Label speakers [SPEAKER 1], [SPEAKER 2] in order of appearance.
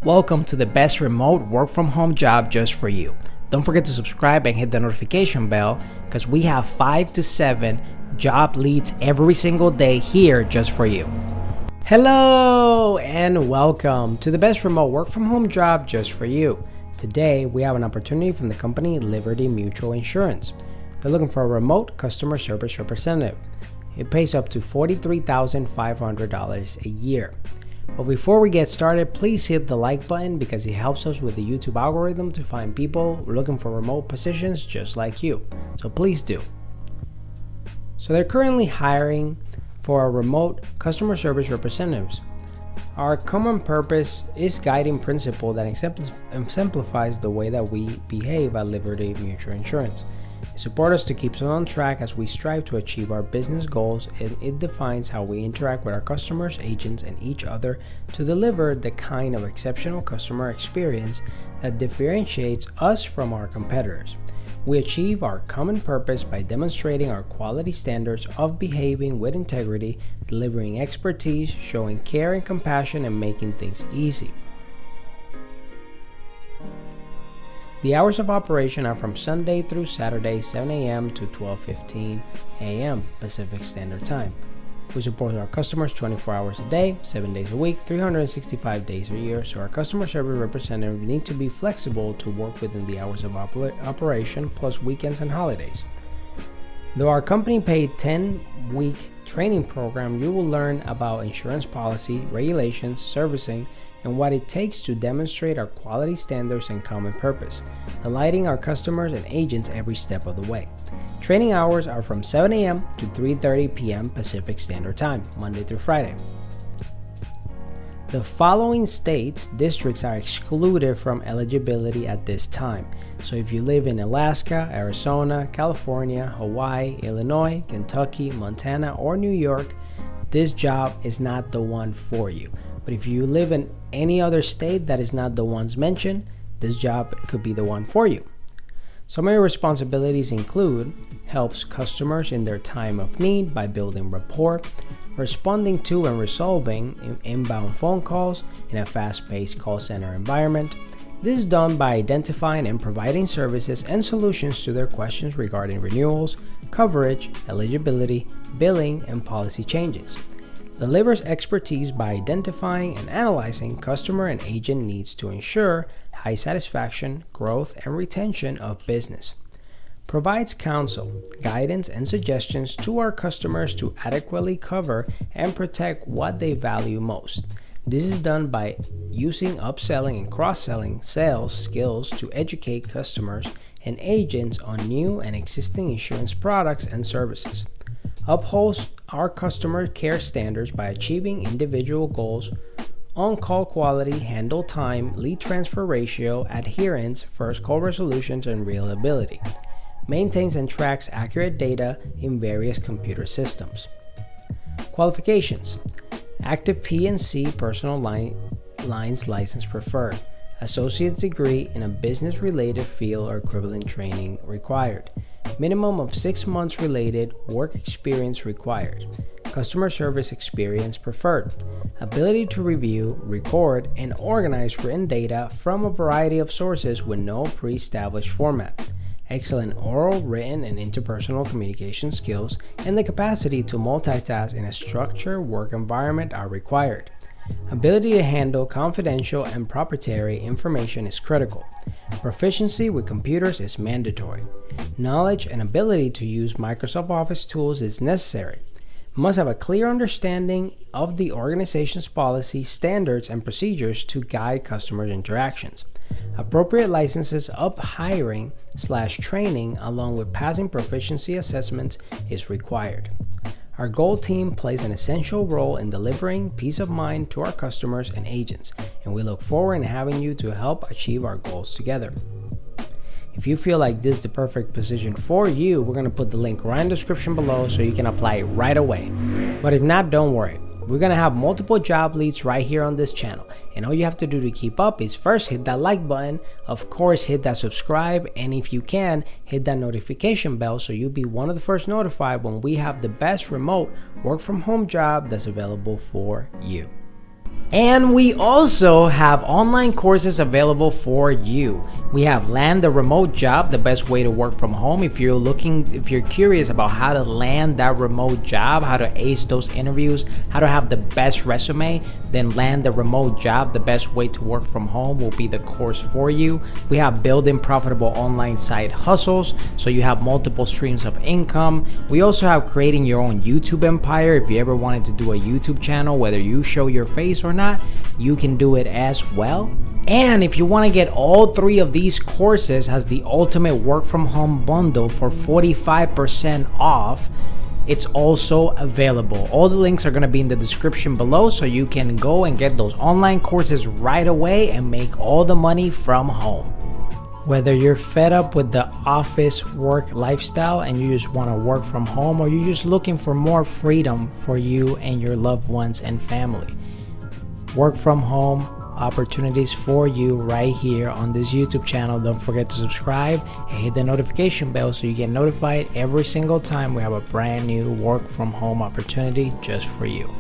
[SPEAKER 1] Welcome to the best remote work from home job just for you. Don't forget to subscribe and hit the notification bell because we have 5 to 7 job leads every single day here just for you. Hello and welcome to the best remote work from home job just for you. Today we have an opportunity from the company Liberty Mutual Insurance. They're looking for a remote customer service representative. It pays up to $43,500 a year. But before we get started, please hit the like button because it helps us with the YouTube algorithm to find people looking for remote positions just like you. So please do. So they're currently hiring for a remote customer service representatives. Our common purpose is guiding principle that exemplifies the way that we behave at Liberty Mutual Insurance. It supports us to keep us on track as we strive to achieve our business goals, and it defines how we interact with our customers, agents, and each other to deliver the kind of exceptional customer experience that differentiates us from our competitors. We achieve our common purpose by demonstrating our quality standards of behaving with integrity, delivering expertise, showing care and compassion, and making things easy. The hours of operation are from Sunday through Saturday, 7 a.m. to 12:15 a.m. Pacific Standard Time. We support our customers 24 hours a day, 7 days a week, 365 days a year, so our customer service representatives need to be flexible to work within the hours of operation plus weekends and holidays. Though our company paid 10-week training program, you will learn about insurance policy, regulations, servicing, and what it takes to demonstrate our quality standards and common purpose, delighting our customers and agents every step of the way. Training hours are from 7 a.m. to 3:30 p.m. Pacific Standard Time, Monday through Friday. The following districts are excluded from eligibility at this time. So if you live in Alaska, Arizona, California, Hawaii, Illinois, Kentucky, Montana, or New York, this job is not the one for you. But if you live in any other state that is not the ones mentioned, this job could be the one for you. Some of your responsibilities include helps customers in their time of need by building rapport, responding to and resolving inbound phone calls in a fast-paced call center environment. This is done by identifying and providing services and solutions to their questions regarding renewals, coverage, eligibility, billing, and policy changes. Delivers expertise by identifying and analyzing customer and agent needs to ensure high satisfaction, growth, and retention of business. Provides counsel, guidance, and suggestions to our customers to adequately cover and protect what they value most. This is done by using upselling and cross-selling sales skills to educate customers and agents on new and existing insurance products and services. Upholds our customer care standards by achieving individual goals, on-call quality, handle time, lead transfer ratio, adherence, first call resolutions, and reliability. Maintains and tracks accurate data in various computer systems. Qualifications: active P&C personal lines license preferred. Associate's degree in a business-related field or equivalent training required. Minimum of 6 months related work experience required. Customer service experience preferred. Ability to review, record, and organize written data from a variety of sources with no pre-established format. Excellent oral, written, and interpersonal communication skills and the capacity to multitask in a structured work environment are required. Ability to handle confidential and proprietary information is critical. Proficiency with computers is mandatory. Knowledge and ability to use Microsoft Office tools is necessary. Must have a clear understanding of the organization's policy, standards, and procedures to guide customer interactions. Appropriate licenses of hiring/training along with passing proficiency assessments is required. Our Gold team plays an essential role in delivering peace of mind to our customers and agents, and we look forward to having you to help achieve our goals together. If you feel like this is the perfect position for you, we're going to put the link right in the description below so you can apply right away. But if not, don't worry. We're going to have multiple job leads right here on this channel, and all you have to do to keep up is first hit that like button, of course hit that subscribe, and if you can, hit that notification bell so you'll be one of the first notified when we have the best remote work from home job that's available for you. And we also have online courses available for you. We have Land a Remote Job, the best way to work from home. If you're curious about how to land that remote job, how to ace those interviews, how to have the best resume, then Land a Remote Job, the best way to work from home, will be the course for you. We have Building Profitable Online Side Hustles, so you have multiple streams of income. We also have Creating Your Own YouTube Empire. If you ever wanted to do a YouTube channel, whether you show your face or not, you can do it as well. And if you want to get all three of these courses as the ultimate work from home bundle for 45% off, it's also available. All the links are going to be in the description below, so you can go and get those online courses right away and make all the money from home. Whether you're fed up with the office work lifestyle and you just want to work from home, or you're just looking for more freedom for you and your loved ones and family, work from home opportunities for you right here on this YouTube channel. Don't forget to subscribe and hit the notification bell so you get notified every single time we have a brand new work from home opportunity just for you.